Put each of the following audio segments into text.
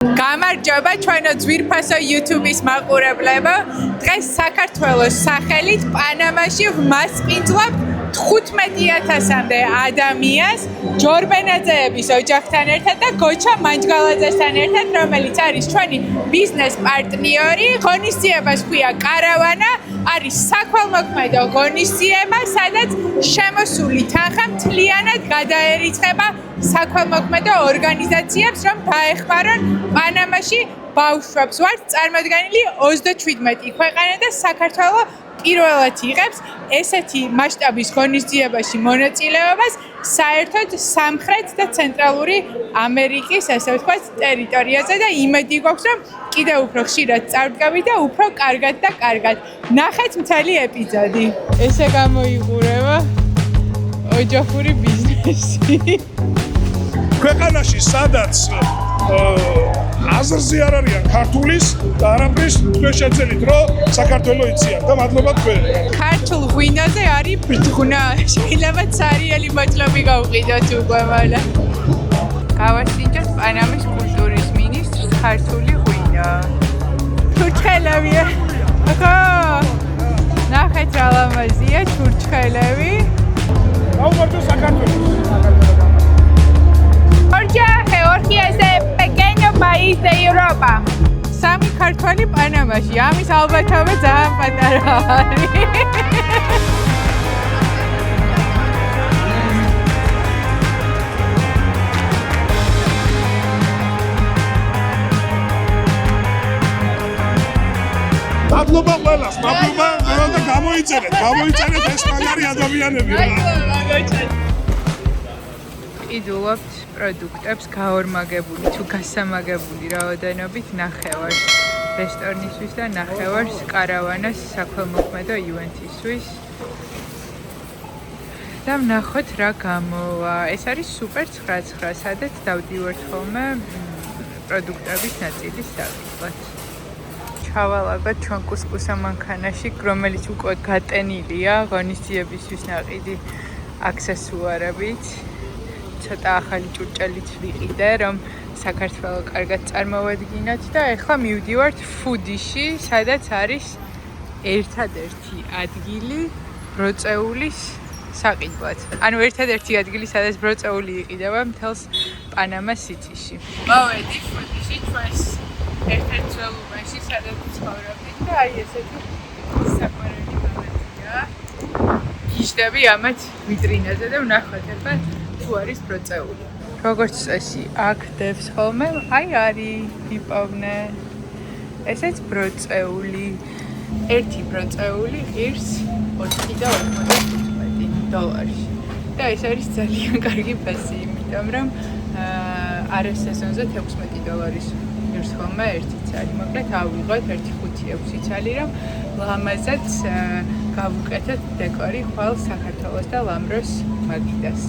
გამარჯობა ჩვენო ძვირფასო YouTube-ის მაყურებლებო. დღეს საქართველოს სახელით პანამაში ვმასპინძლობ 15,000-მდე ადამიანს ჯორბენაძეების ოჯახთან ერთად და გოჩა მანჯგალაძესთან ერთად, რომელიც არის ჩვენი ბიზნეს პარტნიორი. ღონისძიებას ჰქვია კარავანა, არის საქველმოქმედო ღონისძიება, სადაც შემოსული თანხა მთლიანად გადაერიცხება საქველმოქმედო ორგანიზაციებს, რომ დაეხმარონ პანამაში ბავშვებს. ვართ წარმოდგენილი 37 ქვეყანა და საქართველო პირველად იღებს ესეთი მასშტაბის ღონისძიებაში მონაწილეობას საერთოდ სამხრეთ და ცენტრალური ამერიკის, ასე ვთქვათ, ტერიტორიაზე და იმედი გვაქვს, რომ კიდევ უფრო ხშირად წარდგავით და უფრო კარგად და კარგად. ნახეთ მთელი ეპიზოდი. ესე გამოიყურება ოჯახური ბიზნესი. ქვეყანაში სადაც აზრზე არ არიან ქართულის და არაფრის თქვენ შეძელით რომ საქართველო იციან და მადლობა თქვენ. ქართულ ღვინოზე არის ბრწყნა. შეიძლება ცარიელი მოწლობი გავყიდოთ უკვე მალე. გავასინჯოთ პანამის კულტურის მინისტრს ქართული ღვინო. ჩურჩხელებია. ახო ნახეთ რა ლამაზია ჩურჩხელები. გაუმართო საქართველოს. Georgia es el pequeño país de Europa. Სამი ქართველი პანამაში. ამის ალბათობა ძალიან პატარა არის. მადლობა ყველას, მადლობა და გამოიწერეთ ეს მაგარი ადამიანები. ყიდულობთ პროდუქტებს გაორმაგებული თუ გასამაგებული რაოდენობით ნახევარს რესტორნისთვის და ნახევარს კარავანას საქველმოქმედო ივენთისთვის. და ვნახოთ რა გამოვა. ეს არის სუპერ 9-9, სადაც დავდივართ ხოლმე პროდუქტების ნაწილის დაგიყვათ. ჩავალაგოთ ჩვენ კუსკუსა მანქანაში, რომელიც უკვე გატენილია ღონისძიებისთვის ნაყიდი აქსესუარებით. ცოტა ახალი ჭურჭელიც ვიყიდე, რომ საქართველო კარგად წარმოვედგინოთ და ახლა მივდივართ ფუდიში, სადაც არის ერთადერთი ადგილი ბროწეულის საყიდვად. ანუ ერთადერთი ადგილი, სადაც ბროწეული იყიდება მთელს პანამას სიტიში. მოვედი ფუდიში ჩვენს ერთ-ერთ ძველობაში, სადაც ცხოვრობდით და აი ესეთი საყვარელი მომენტია. გიჟდები ამათ ვიტრინაზე და ვნახოთ ახლა თუ არის ბროწეული. როგორც წესი, აქ დევს ხოლმე, აი არის იპოვნე. ესეც ბროწეული. ერთი ბროწეული ღირს $4.95. და ეს არის ძალიან კარგი ფასი, იმიტომ რომ არასეზონზე $16 ღირს ხოლმე ერთი ცალი. მოკლედ ავიღოთ 1.5-6 ცალი, რომ ლამაზად გავუკეთოთ დეკორი ხვალ საქართველოს და ლამროს მაგიდას.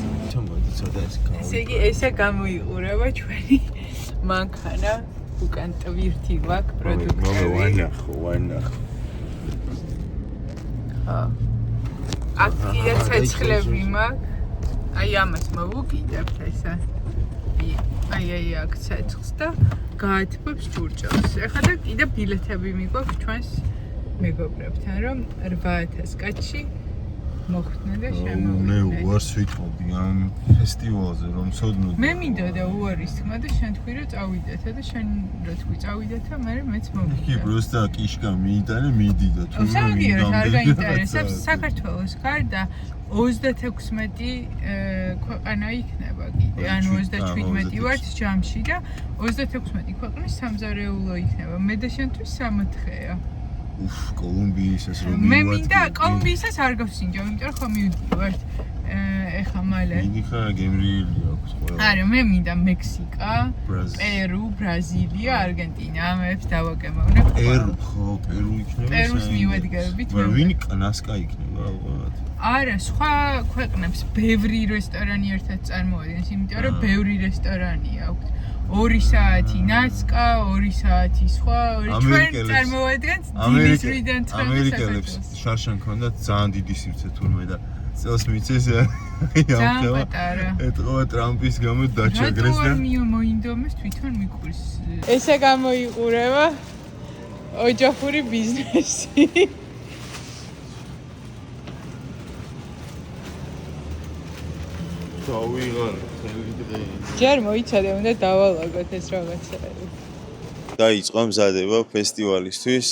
ესე იგი, ესე გამოიყურება ჩვენი მანქანა, უკან ტვირთი გვაქვს პროდუქტები. ვანახო. აქ კიდე ცეცხლები მაქვს. აი ამას მოვუკიდებთ ესა. აი აქ ცეცხლს და გაათბობს ჭურჭელს. ეხლა და კიდე ბილეთები მიგვაქვს ჩვენს მეგობრებთან, რომ 8,000 კაცში მოხდნენ და შემოვიდნენ. მე უარს ვიტყოდი ამ ფესტივალზე რომ ცოდნოდი. მე მინდოდა უარის თქმა და შენ თქვი რომ წავიდეთ და შენ რო თქვი წავიდეთ და მე მეც მოვიდა. კი, просто კიშკა მიიტანე, მიდიდა თუ სამაგიეროდ არ გაინტერესებს საქართველოს გარდა 36 ქვეყანა იქნება კიდე. ანუ 37 ვართ ჯამში და 36 ქვეყნის სამზარეულო იქნება. მე და შენთვის 64-ია. კოლუმბიისას რომ მე მინდა კოლუმბიისას არ გავსინჯო, იმიტომ რომ ხომ მივდივართ ეხა მალე. იგი ხა გემრიელი აქვს ყველა. არა, მე მინდა მექსიკა, პერუ, ბრაზილია, არგენტინა, ამებს დავაგემოვნებ. პერუ, ხო, პერუ იქნება. პერუს მივედგებით. ვინი ნასკა იქნება ალბათ. არა, სხვა ქვეყნებს ბევრი რესტორანი ერთად წარმოადგენს, იმიტომ რომ ბევრი რესტორანი აქვს. 2 საათი ნასკა, 2 საათი სხვა, ჩვენ წარმოვადგენთ დილისვიდან ამერიკელებს შარშან ქონდათ ძალიან დიდი სივრცე თურმე და წელს მიწეს ძალიან პატარა. ეთყობა ტრამპის გამო დაჩაგრეს და მოინდომეს თვითონ მიყრის. ესე გამოიყურება ოჯახური ბიზნესი. დავიღალე ხელი დღე. ჯერ მოიცადე, უნდა დავალაგოთ ეს რაღაცები. დაიწყო მზადება ფესტივალისთვის.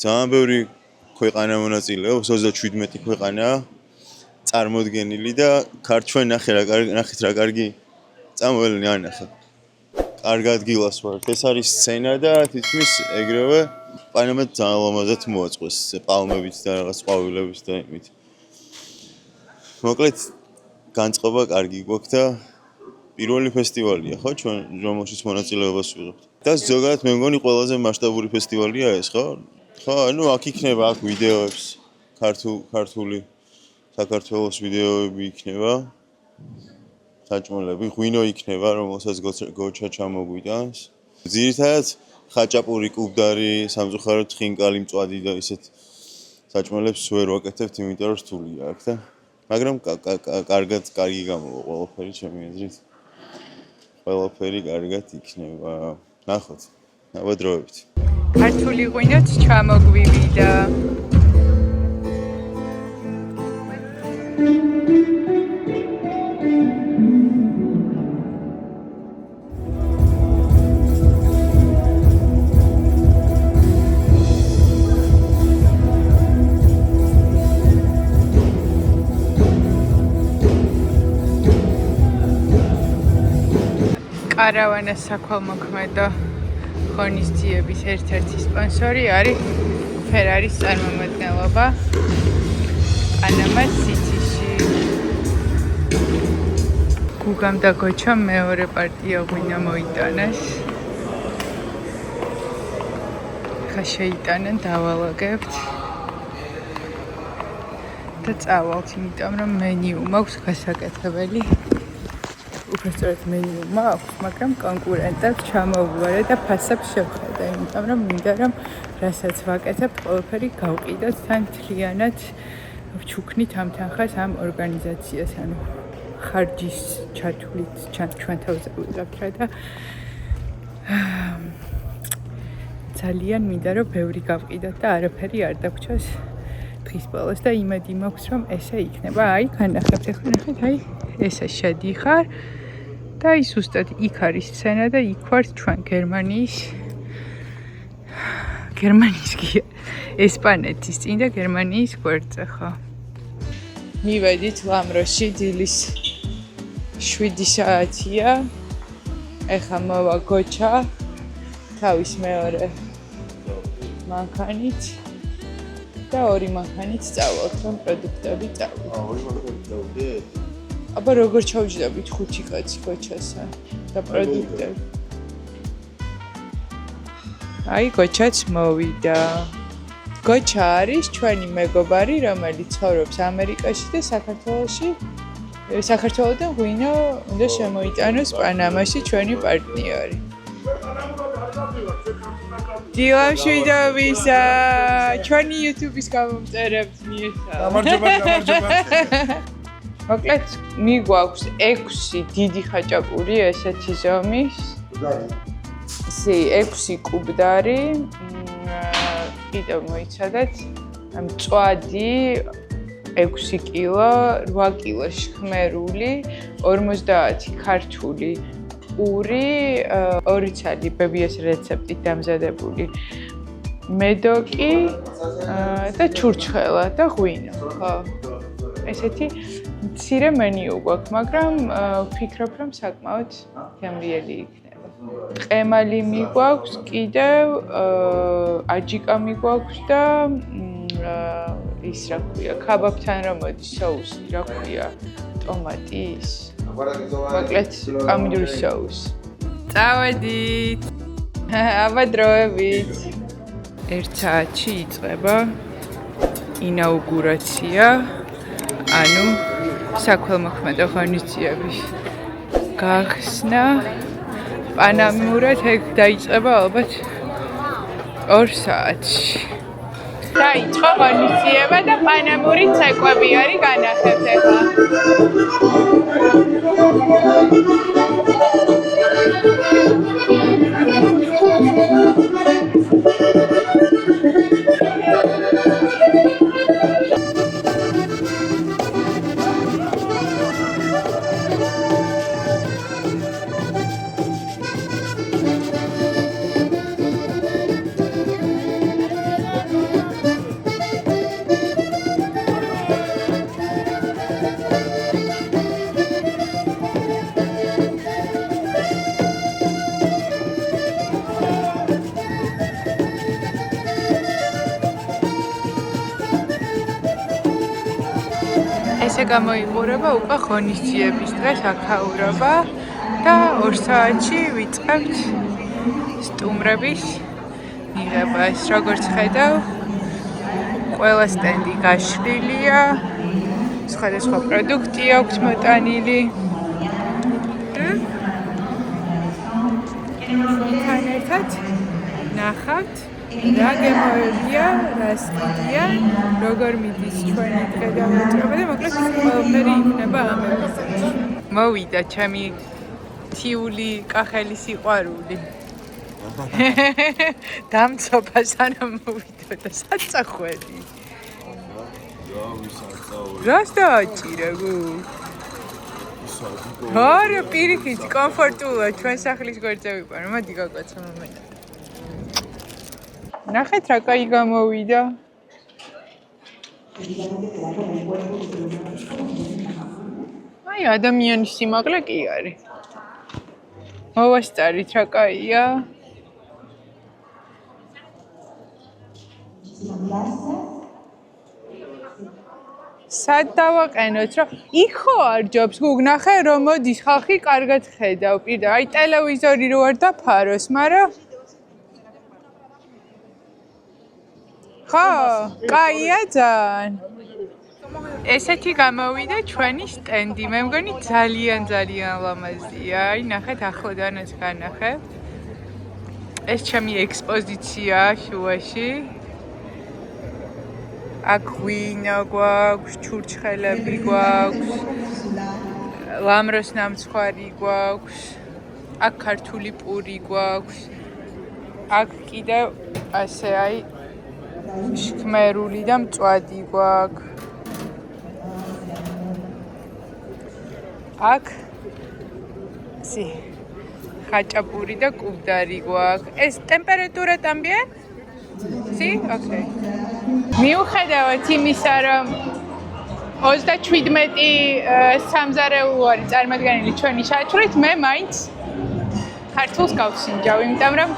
ძალიან ბევრი ქვეყანა მონაწილეობს, 37 ქვეყანაა წარმოდგენილი და ქართველ ნახეთ რა კარგი წამოვლენი ანახა. კარგ ადგილას ვართ. ეს არის სცენა და თითქმის ეგრევე პანამად ძალიან ლამაზად მოაწყვეს პალმებით და რაღაც ყვავილებით და იმით. მოკლედ განწყობა კარგი გვაქვს და პირველი ფესტივალია ხო ჩვენ რომელშიც მონაწილეობას ვიღებთ. და ზოგადად მე მგონი ყველაზე მასშტაბური ფესტივალია ეს ხო? ხო, ну აქ იქნება აქ ვიდეოებს ქართული საქართველოს ვიდეოები იქნება. საჭმელები, ღვინო იქნება, რომელსაც გოჩა ჩამოგვიტანს. ძირითადად ხაჭაპური, კუბდარი, სამწუხაროდ ხინკალი, მწვადი და ისეთ საჭმელებს ვერ ვაკეთებთ, იმიტომ რომ რთულია აქ და მაგრამ კარგი გამოვა ყველაფერი ჩემი აზრით. ყველაფერი კარგად იქნება. ნახოთ. ნაბადროებით. ქართული ღვინოც ჩამოგვივიდა. Karavana საქველმოქმედო ღონისძიების ერთ-ერთი სპონსორი არის Ferrari-ის წარმომადგენლობა პანამა სიტიში. გუგამ და გოჩამ მეორე პარტია ღვინო მოიტანეს. ხა შეიტანენ დავალაგებთ. და წავალთ, იმიტომ რომ მენიუ მაქვს გასაკეთებელი. უბრალოდ მენიუ მაქვს, მაგრამ კონკურენტებს ჩამოვუვარე და ფასებს შევხედე, იმიტომ რომ მინდა რომ რასაც ვაკეთებ, ყველაფერი გავყიდოთ თან მთლიანად ვჩუქნით ამ თანხას ამ ორგანიზაციას, ანუ ხარჯის ჩათვლით ჩვენ თავზე ვიღებთ რა და ძალიან მინდა რომ ბევრი გავყიდოთ და არაფერი არ დაგვრჩას დღის ბოლოს და იმედი მაქვს რომ ესე იქნება. აი, განახებთ ახლა ნახეთ, აი, ესე შედიხარ და ის უბრალოდ იქ არის სცენა და იქ ვართ ჩვენ გერმანიის კი ესპანეთის წინ და გერმანიის გვერდზე ხო. მივედით ლამროში დილის 7 საათია. ეხლა მოვა გოჩა თავის მეორე მანქანით და ორი მანქანით წავალთ რომ პროდუქტები წავიდეთ. ორი მანქანით წავიდეთ? აბა როგორ ჩავჯდებით 5 კაცი გოჩასა და პროდუქტები. აი გოჩაც მოვიდა. გოჩა არის ჩვენი მეგობარი, რომელიც ცხოვრობს ამერიკაში და საქართველოსდან ღვინო უნდა შემოიტანოს პანამაში ჩვენი პარტნიორი. დილამშვიდობისა, ჩვენი YouTube-ის გამომწერებს მიესალმებით. გამარჯობა. მოკლედ მიგვაქვს 6 დიდი ხაჭაპური ესეთი ზომის. 6 კუბდარი. კიდევ მოიცადეთ მწვადი 6 კილო, 8 კილო შხმერული, 50 ქართული პური, 2 ცალი ბებიას რეცეპტით დამზადებული მედოკი და ჩურჩხელა და ღვინო, ხო. ესეთი მცირე მენიუ გვაქვს, მაგრამ ვფიქრობ, რომ საკმაოდ გემრიელი იქნება. ყემალი მიგვაქვს, კიდევ აჯიკა მიგვაქვს და ის რა ქვია, ქაბაბთან რა მოდის соуსი, რა ქვია, ტომატის. მოკლედ პომიდორის соуსი. წავედით. აბადროებით. 1 საათში იწყება ინაუგურაცია. ანუ საქველმოქმედო ღონისძიების გახსნა. პანამურად ეგ დაიწყება ალბათ 2 საათში. დაიწყო ღონისძიება და პანამური ცეკვები არის განახებთ ახლა. ესე გამოიყურება უკვე ღონისძიების დღეს აქაურობა და 2 საათში ვიწყებთ სტუმრების მიღება. ეს როგორც ხედავ, ყველა სტენდი გაშლილია, სხვადასხვა პროდუქტი აქვს მოტანილი. თან ერთად ნახავთ რა გემოებია, რა სტუდია, როგორ მიდის ჩვენი დღე-დავეწყება და მოკლედ ყველაფერი იქნება ამ ეპიზოდში. მოვიდა ჩემი თიული კახელი სიყვარული. დამწობა სანამ მოვიდოდა საწახველი. რას დააჭირე გუ? არა, პირიქით, კომფორტულად ჩვენ სახლის გვერდზე ვიყავ. მოდი გაკაცო მომენტი. ნახეთ რა კაი გამოვიდა. აი ადამიანის სიმაღლე კი არის. მოვასწარით რა კაია. სად დავაყენოთ რა? იქ ხო არ ჯობს გუგნახე რომ მოდის ხალხი კარგად ხედავ პირდა. აი ტელევიზორი რო არ დაფაროს, მაგრამ ხო, კაია ძალიან. ესეთი გამოვიდა ჩვენი სტენდი. მე მგონი ძალიან ლამაზია. აი ნახეთ ახლოდანაც განახებთ. ეს ჩემი ექსპოზიციაა შუაში. აქ ღვინო გვაქვს, ჩურჩხელები გვაქვს, ლამროს ნამცხვარი გვაქვს, აქ ქართული პური გვაქვს. აქ კიდევ ასე აი შქმერული და მწვადი გვაქვს. აქ ხაჭაპური და კუბდარი გვაქვს. ეს ტემპერატურა ტამბია? ოკეი. მიუხედავად იმისა, რომ 37 სამზარეულო არის წარმოდგენილი ჩვენი შაჭვრით, მე მაინც ქართულს გავსინჯავ, იმიტომ რომ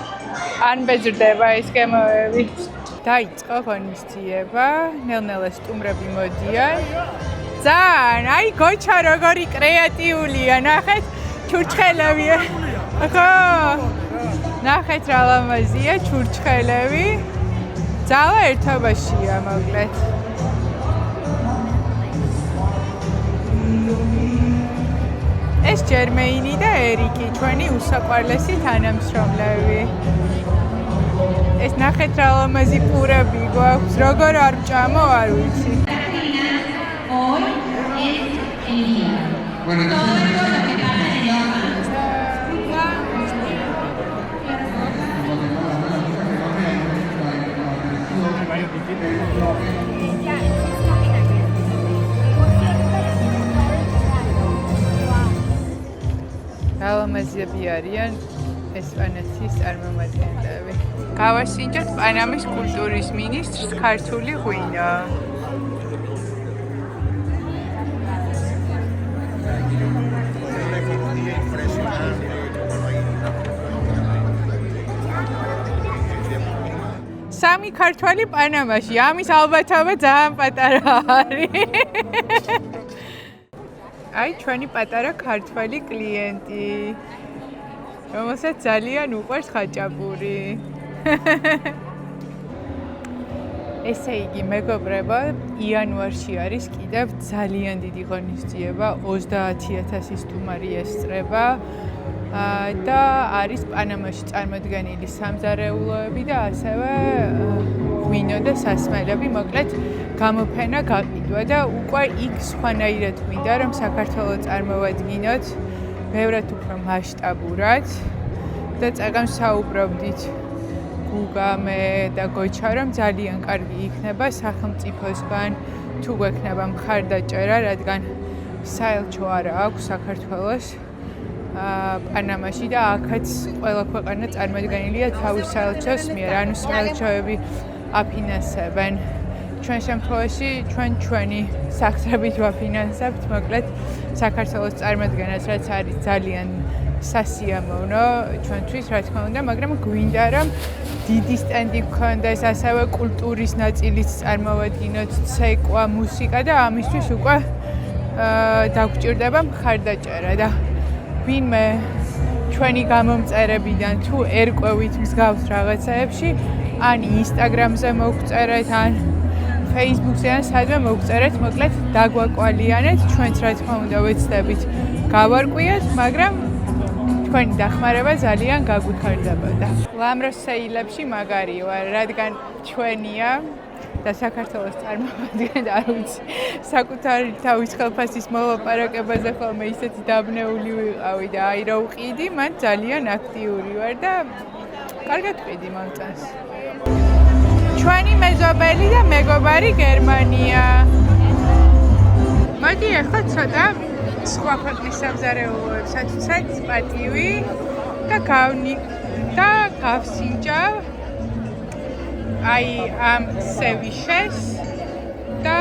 არ მბეზრდება ეს გემოები. დაიწყო ღონისძიება, ნელ-ნელა სტუმრები მოდიან. ძალიან, აი გოჩა როგორი კრეატიულია, ნახეთ, ჩურჩხელები. ხო. ნახეთ რა ლამაზია, ჩურჩხელები. ძალა ერთობაშია მოკლედ. ეს ჯერმეინი და ერიკი, ჩვენი უსაყვარლესი თანამშრომლები. ეს ნახეთ რა ლამაზი პურები გვაქვს, როგორ არ ვჭამო, არ ვიცი. ლამაზები არიან ესპანეთის წარმომადგენლები. გავასინჯოთ პანამის კულტურის მინისტრს ქართული ღვინო. სამი ქართველი პანამაში, ამის ალბათობა ძალიან პატარა არის. აი ჩვენი პატარა ქართველი კლიენტი, რომელსაც ძალიან უყვარს ხაჭაპური. ესე იგი, მეგობრებო, იანვარში არის კიდევ ძალიან დიდი ღონისძიება, 30,000 სტუმარი ესწრება. და არის პანამაში წარმოდგენილი სამზარეულოები და ასევე ღვინო და სასმელები, მოკლედ გამოფენა გაყიდვა და უკვე იქ სხვანაირად მინდა რომ საქართველოს წარმოვადგინოთ ბევრად უფრო მასშტაბურად და წეგანს საუბრობდით გუგა მე და გოჩა რომ ძალიან კარგი იქნება სახელმწიფოსგან თუ გვექნება მხარდაჭერა, რადგან საელჩო არა აქვს საქართველოს პანამაში და აქაც ყველა ქვეყანა წარმოდგენილია თავის საელჩოს მიერ, ანუ საელჩოები აფინანსებენ. ჩვენ შემთხვევაში ჩვენი სახსრებით ვაფინანსებთ, მოკლედ საქართველოს წარმოდგენას, რაც არის ძალიან სასიამოვნო ჩვენთვის, რა თქმა უნდა, მაგრამ გვინდა რომ დიდი სტენდი გქონდეს, ასევე კულტურის ნაწილიც წარმოვადგინოთ, ცეკვა, მუსიკა და ამისთვის უკვე დაგვჭირდება მხარდაჭერა და ვინმე ჩვენი გამომწერებიდან თუ ერკვევით მსგავს რაღაცაებში, ან ინსტაგრამზე მოგწერეთ, ან ფეისბუქზე, ან სადმე მოგწერეთ, მოკლედ დაგვაკვალიანეთ, ჩვენც რა თქმა უნდა ვეცდებით გავარკვიოთ, მაგრამ თქვენი დახმარება ძალიან გაგვიხარდებოდა. ლამროს სეილებში მაგარი ვარ, რადგან ჩვენია და საქართველოს წარმოვადგენ, არ ვიცი, საკუთარი თავის ხელფასის მოლაპარაკებაზე ხოლმე ისეთი დაბნეული ვიყავი და აი რა ვყიდი, მან ძალიან აქტიური ვარ და კარგად ვყიდი მომწონს. ჩვენი მეზობელი და მეგობარი გერმანია. მოდი ახლა ცოტა სხვა ქვეყნის სამზარეულოებსაც ვცეთ პატივი და გავსინჯავ აი ამ სევიშეს და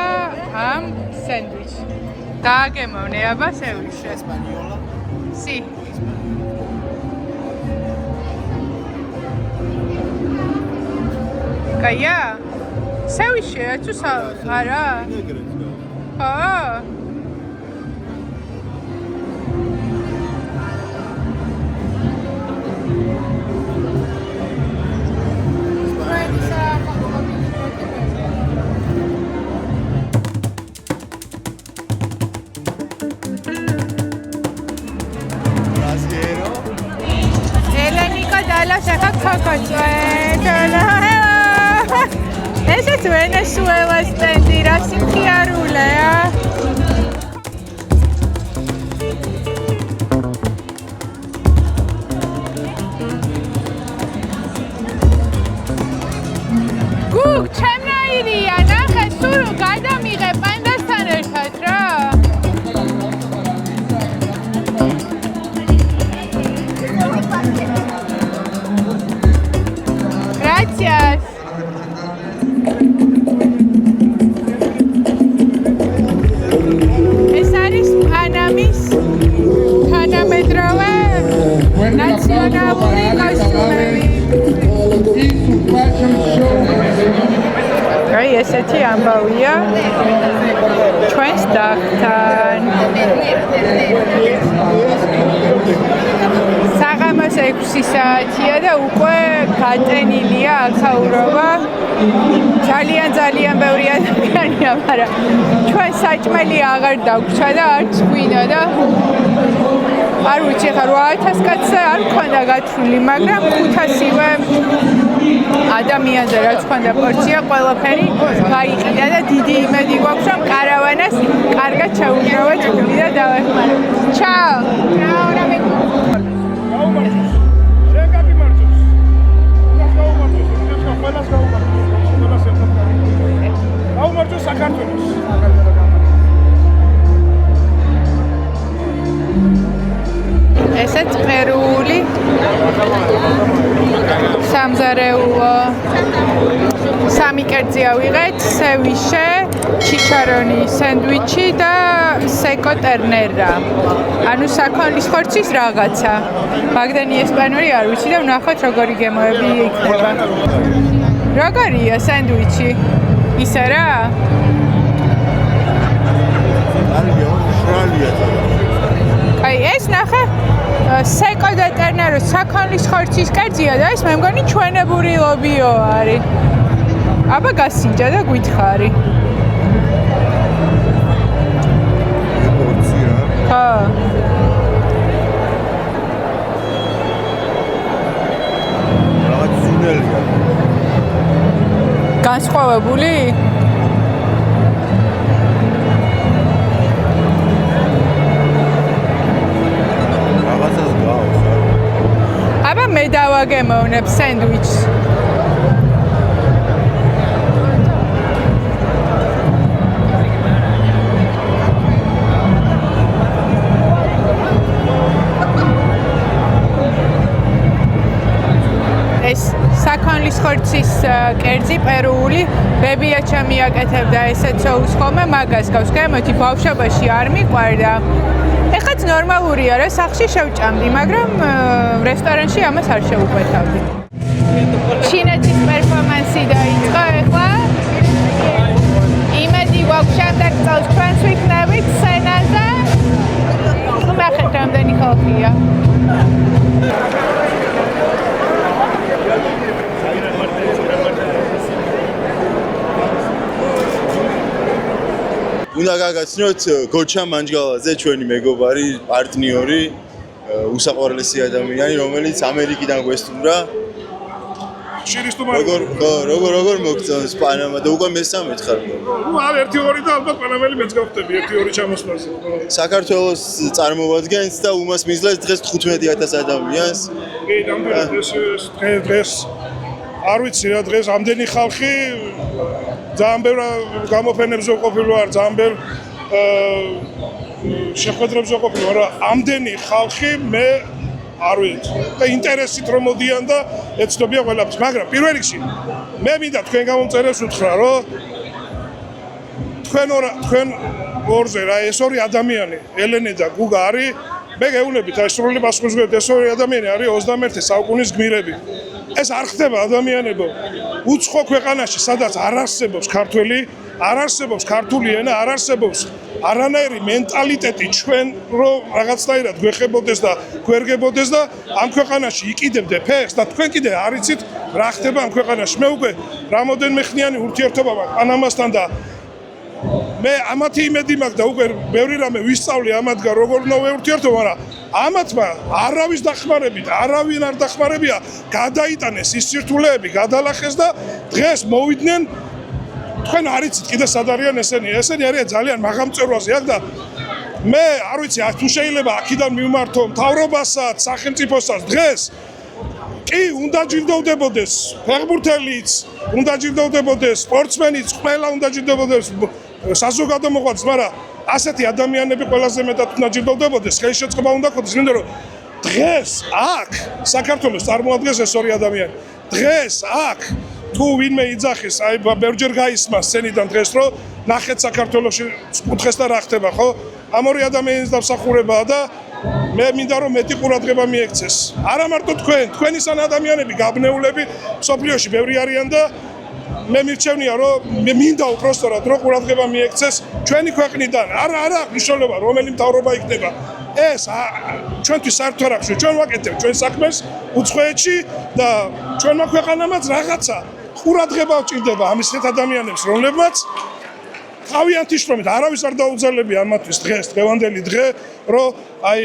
ამ სენდვიჩს. დააგემოვნე აბა სევიშე. Sí. Kaya? Sevişe, tu ara. ეს ვენესუელას სტენდი რა სიმხიარულეა. გუგ, ჩემნაირია, ნახე, სულ გადამიღე პანდასთან ერთად რა. Gracias. ეს არის პანამის თანამედროვე ნაციონალური კოსტუმები. აი ესეთი ამბავია ჩვენს დაღთან. საღამოს 6 საათია და უკვე გატენილია აქაურობა. ძალიან ბევრი ადამიანია, მაგრამ ჩვენ საჭმელი აღარ დაგვრჩა და არც ღვინო და არ ვიცი ხა 8000 კაცზე არ მქონდა გათვლილი, მაგრამ 500-ივე ადამიანზე რაც მქონდა პორცია, ყველაფერი გაიყიდა და დიდი იმედი გვაქვს რომ კარავანას კარგად ჩაუგროვეთ გული და დავეხმაროთ. Ciao. Ciao, amigo. შენ გაგიმარჯოს. ყველას გაუმარჯოს. გაუმარჯოს საქართველოს. ესეც პერული სამზარეულო. სამი კერძი ავიღეთ, სევიშე, ჩიჩარონი, სენდვიჩი და სეკო ტერნერა. ანუ საქონლის ხორცის რაღაცა. მაგდენი ესპანური არ ვიცი და ვნახოთ როგორი გემოები იქნება. როგორია სენდვიჩი? ისე რა? აი ეს ნახე სეკო და ტერნერო საქონლის ხორცის კერძია და ეს მე მგონი ჩვენებური ლობიო არის. აბა გასინჯა და გითხარი. განსხვავებული? რაღაცას გავს. აბა მე დავაგემოვნებ სენდვიჩს. ეს საქონლის ხორცის კერძი პერუული ბებია ჩემი აკეთებდა ესეც სოუს ხოლმე მაგას გავს გემოთი ბავშვობაში არ მიყვარდა ეხაც ნორმალურია რა სახში შევჭამდი მაგრამ რესტორანში ამას არ შევუყვეთავდი ჩინეთის პერფორმანსი დაიწყო ეხლა იმედი გვაქვს შემდეგ წელს ჩვენს ვიქნებით სცენაზე ნახეთ რამდენი ხალხია უნდა გაგაცნოთ გოჩა მანჯგალაძე ჩვენი მეგობარი პარტნიორი უსაყვარლესი ადამიანი რომელიც ამერიკიდან გვესტუმრა როგორ მოგწონს პანამა და უკვე მესამე ხარ ნუ არ 1-2 და ალბათ პანამელი მეც გავხდები 1-2 ჩამოსვლაზე საქართველოს წარმოადგენს და უმას მისლეს დღეს 15000 ადამიანს კი ნამდვილად დღეს არ ვიცი რა დღეს ამდენი ხალხი ძალიან ბევრ გამოფენებზე ყოფილი ვარ ძალიან ბევრ შეხვედრებზე ყოფილი ვარ ამდენი ხალხი მე არ ვიცი და ინტერესით რომ მოდიან და ეცნობიან ყველაფერს მაგრამ პირველ რიგში მე მინდა თქვენ გამომწერებს უთხრა რომ თქვენ ორზე რა ეს ორი ადამიანი ელენე და გუგა არის მე გეუბნებით აი სრული პასუხისმგებლობით ეს ორი ადამიანი არის 21 საუკუნის გმირები ეს არ ხდება ადამიანებო უცხო ქვეყანაში სადაც არ არსებობს ქართველი არ არსებობს ქართული ენა არ არსებობს არანაირი მენტალიტეტი ჩვენ რომ რაღაცნაირად გვეხებოდეს და გვერგებოდეს და ამ ქვეყანაში იყიდებდე ფეხს და თქვენ კიდე არ იცით რა ხდება ამ ქვეყანაში მე უკვე რამოდენმე ხნიანი ურთიერთობა მაქვს პანამასთან და მე ამათი იმედი მაქვს და უკვე ბევრი რამე ვისწავლე ამათგან როგორ უნდა ვეურთიერთო მაგრამ ამათმა არავის დახმარებით არავინ არ დახმარებია გადაიტანეს ის სირთულეები გადალახეს და დღეს მოვიდნენ თქვენ არ იცით კიდე სად არიან ესენი არიან ძალიან მაღალმწვერვალზე აქ და მე არ ვიცი თუ შეიძლება აქედან მივმართო მთავრობასაც სახელმწიფოსაც დღეს კი უნდა ჯილდოვდებოდეს ფეხბურთელიც უნდა ჯილდოვდებოდეს სპორტსმენიც ყველა უნდა ჯილდოვდებოდეს საზოგადო მოღვაწე მაგრამ ასეთი ადამიანები ყველაზე მეტად უნდა ჯილდოვდებოდეს ხელშეწყობა უნდა ქონდეს მინდა რომ დღეს აქ საქართველოს წარმოადგენს ეს ორი ადამიანი დღეს აქ თუ ვინმე იძახის აი ბევრჯერ გაისმა სცენიდან დღეს რომ ნახეთ საქართველოში კუთხეს და რა ხდება ხო ამ ორი ადამიანის დამსახურებაა და მე მინდა რომ მეტი ყურადღება მიექცეს არა მარტო თქვენისან ადამიანები გაბნეულები სოფლიოში ბევრი არიან და მე მირჩევნია რომ მე მინდა უпроსტორად რომ ყურადღება მიექცეს ჩვენი ქვეყნიდან არა მნიშვნელობა რომელი მთავრობა იქნება ეს ჩვენთვის საერთოდ არ აქვს ჩვენ ვაკეთებთ ჩვენ საქმეს უცხოეთში და ჩვენმა ქვეყანამაც რაღაცა ყურადღება ვჭირდება ამისეთ ადამიანებს რომლებმაც თავიანთი შრომით არავის არ დაუძალებია ამათთვის დღეს დღევანდელი დღე რომ აი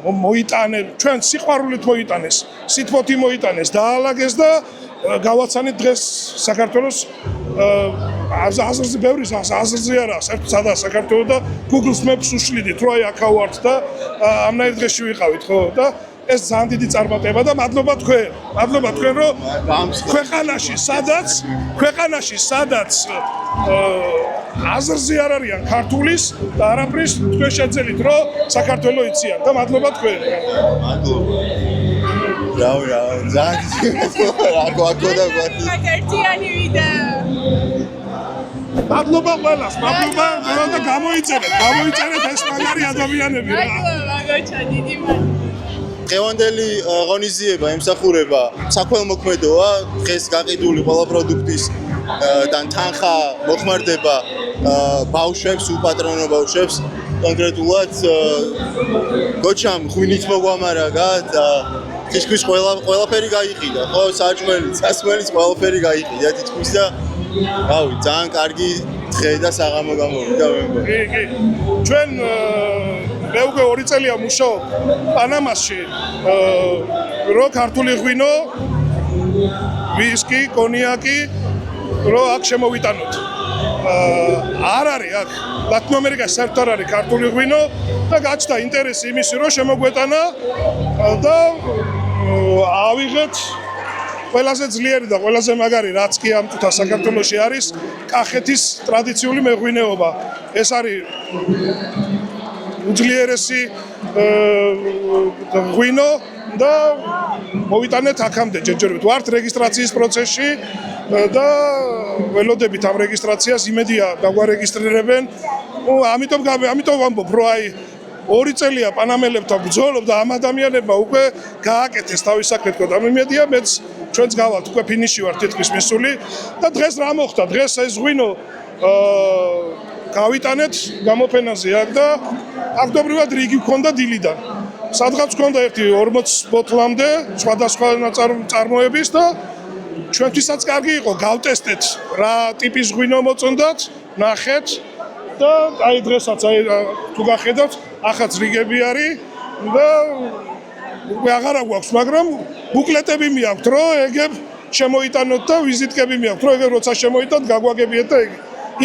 მოიტანე ჩვენ სიყვარულით მოიტანეს სითბოთი მოიტანეს დაალაგეს და გავაცანით დღეს საქართველოს აზრზე ბევრი აზრზე არა საერთოდ სადაა საქართველო და Google Maps უშლიდით რომ აი აქა ვართ და ამნაირ დღეში ვიყავით ხო და ეს ძალიან დიდი წარმატება და მადლობა თქვენ რომ ქვეყანაში სადაც აზრზე არ არიან ქართულის და არაფრის თქვენ შეძელით რომ საქართველო იციან და მადლობა თქვენ რა ძალიან რა გვაქოდა მაგერთიანი ვიდეო მადლობა ყველას მადლობა და გამოიწერეთ ეს მაგარი ადამიანები რა მაგოჩა დიდი მადლობა დღევანდელი ღონისძიება ემსახურება საქველმოქმედოა დღეს გაყიდული ყველა პროდუქტის თანხა მოხმარდება ბავშვებს უპატრონო ბავშვებს კონკრეტულად გოჩამ ღვინით მოგვამარაგა და თითქმის ყველაფერი გაიყიდა ხო საჭმელიც სასმელიც ყველაფერი გაიყიდა თითქმის და რავი ძალიან კარგი დღე და საღამო გამოვიდა მე მგონი კი ჩვენ მე უკვე 2 წელია მუშაობ პანამასში რო ქართული ღვინო ვისკი კონიაკი რომ აქ შემოვიტანოთ. არ არის აქ ლათინო ამერიკაში საერთოდ არ არის ქართული ღვინო და გაჩნდა ინტერესი იმისი რომ შემოგვეტანა და ავიღეთ ყველაზე ძლიერი და ყველაზე მაგარი რაც კი ამ თუთა საქართველოში არის კახეთის ტრადიციული მეღვინეობა. ეს არის უძლიერესი ღვინო და მოვიტანეთ აქამდე ჯერჯერობით ვართ რეგისტრაციის პროცესში და ველოდებით ამ რეგისტრაციას იმედია დაგვარეგისტრირებენ. ამიტომ ვამბობ რომ აი 2 წელია პანამელებთან ბრძოლობ და ამ ადამიანებმა უკვე გააკეთეს თავის საქმე თქო და იმედია მეც ჩვენც გავალთ უკვე ფინიში ვართ თითქმის მისული და დღეს რა მოხდა დღეს ეს ღვინო გავიტანეთ გამოფენაზე აქ და ფაქტობრივად რიგი გქონდა დილიდან. სადღაც გქონდა ერთი 40 ბოთლამდე სხვადასხვა წარმოების და ჩვენთვისაც კარგი იყო გავტესტეთ რა ტიპის ღვინო მოწონდათ, ნახეთ და აი დღესაც აი თუ გახედავთ ახაც რიგები არის და უკვე აღარა გვაქვს, მაგრამ ბუკლეტები მიაქვთ რომ ეგებ შემოიტანოთ და ვიზიტკები მიაქვთ რომ ეგებ როცა შემოიტანთ გაგვაგებიეთ და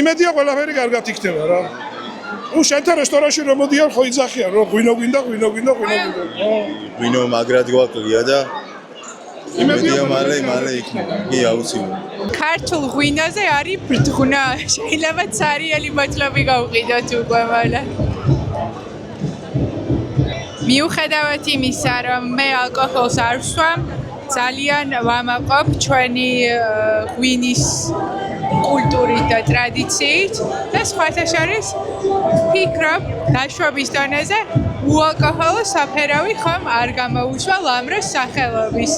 იმედია ყველაფერი კარგად იქნება რა. შენთან რესტორანში რომ მოდიან ხო იძახიან რომ ღვინო გვინდა. ღვინო მაგრად გვაკლია და იმედია მალე იქნება. კი აუცილებლად. ქართულ ღვინოზე არის ბრდღნა. შეიძლება ცარიელი ბოთლები გავყიდოთ უკვე მალე. მიუხედავად იმისა, რომ მე ალკოჰოლს არ ვსვამ, ძალიან ვამაყობ ჩვენი ღვინის კულტურით და ტრადიციით და სხვათა შორის ვფიქრობ დაშვების დონეზე უალკოჰოლო საფერავი ხომ არ გამოუშვა ლამროს სახელობის.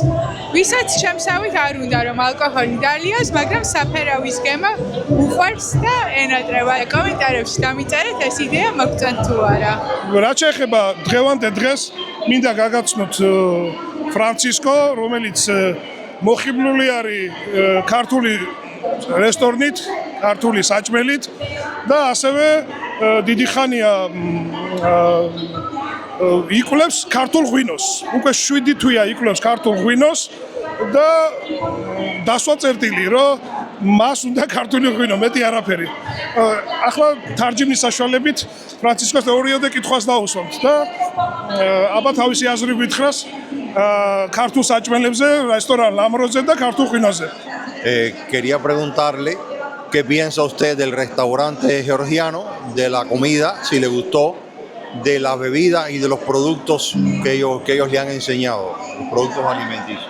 ვისაც შემსავით არ უნდა რომ ალკოჰოლი დალიოს, მაგრამ საფერავის გემა უყვარს და ენატრება. კომენტარებში დამიწერეთ ეს იდეა მოგწონთ თუ არა. რაც შეეხება დღევანდელ დღეს მინდა გაგაცნოთ ფრანცისკო, რომელიც მოხიბლული არის ქართული რესტორნით, ქართული საჭმელით და ასევე დიდი ხანია იკვლევს ქართულ ღვინოს. უკვე 7 თვეა იკვლევს ქართულ ღვინოს და დასვა წერტილი რომ მას უნდა ქართული ღვინო, მეტი არაფერი. ახლა თარჯიმნის საშუალებით ფრანცისკოს თეორიოდე კითხვას დაუსვამთ და აბა თავისი აზრი გითხრას ქართულ საჭმელებზე, რესტორან ლამროზე და ქართულ ღვინოზე. Quería preguntarle qué piensa usted del restaurante georgiano, de la comida, si le gustó, de la bebida y de los productos que ellos le han enseñado, los productos alimenticios.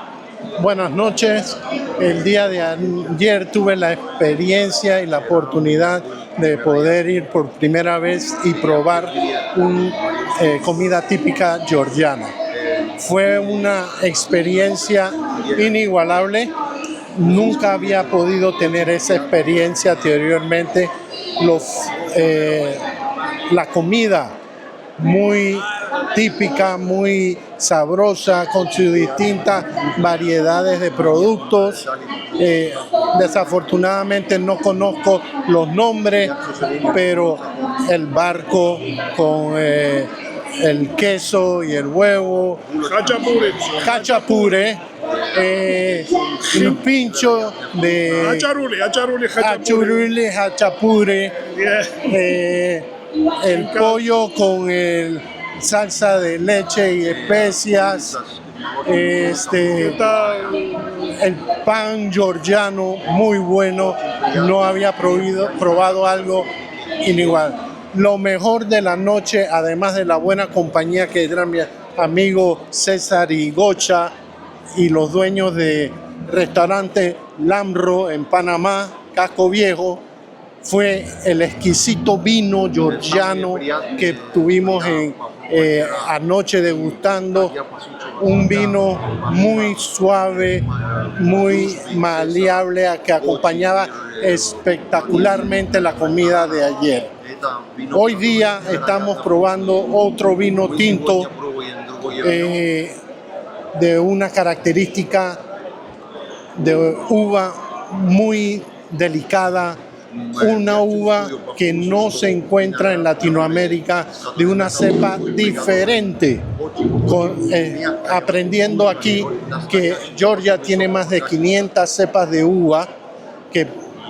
Buenas noches. El día de ayer tuve la experiencia y la oportunidad de poder ir por primera vez y probar comida típica georgiana. Fue una experiencia inigualable. Nunca había podido tener esa experiencia anteriormente. La comida muy típica, muy sabrosa, con sus distintas variedades de productos. Desafortunadamente no conozco los nombres, pero el barco con el queso y el huevo, hachapure, un pincho de hachapure, el pollo con salsa de leche y especias, el pan georgiano muy bueno. No había probado algo inigual. Lo mejor de la noche, además de la buena compañía que eran mi amigo César y Gocha y los dueños de restaurante Lamro en Panamá, Casco Viejo, fue el exquisito vino georgiano que tuvimos anoche degustando. Un vino muy suave, muy maleable, que acompañaba espectacularmente la comida de ayer. Hoy día estamos probando otro vino tinto de una característica de uva muy delicada, una uva que no se encuentra en Latinoamérica, de una cepa diferente. Aprendiendo aquí que Georgia tiene más de 500 cepas de uva que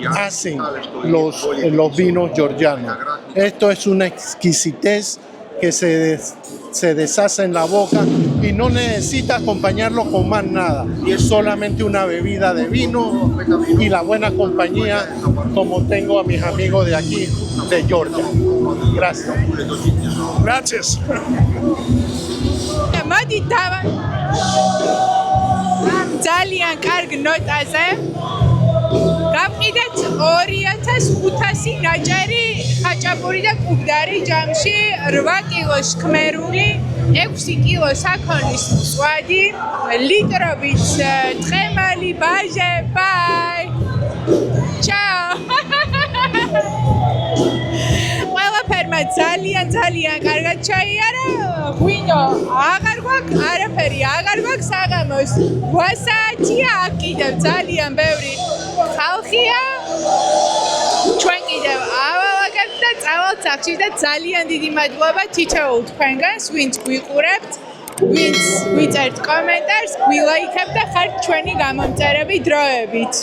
hacen los vinos georgianos. Esto es una exquisitez que se deshace en la boca y no necesita acompañarlo con más nada. Y es solamente una bebida de vino y la buena compañía como tengo a mis amigos de aquí, de Georgia. Gracias. Gracias. მოდი ძალიან კარგ ნოტაზე გავყიდეთ 2500 ნაჭერი ხაჭაპური და კუბდარი ჯამში 8 კილოს ქმერული 6 კილო საქონლის მწვადი ლიტრობით თხემალი ბაჟე ბაი ჩაო ყველაფერმა ძალიან კარგად ჩაიარა ღვინო აღარ გვაქვს არაფერი აღარ გვაქვს საღამოს 8 საათია აქ კიდევ ძალიან ბევრი ხალხია ჩვენ კიდევ ავალაგებთ და წავალთ სახლში და ძალიან დიდი მადლობა თითოეულ თქვენგანს ვინც გვიყურებთ ვინც ვიწერთ კომენტარს გვილაიქებთ და ხართ ჩვენი გამომწერები დროებით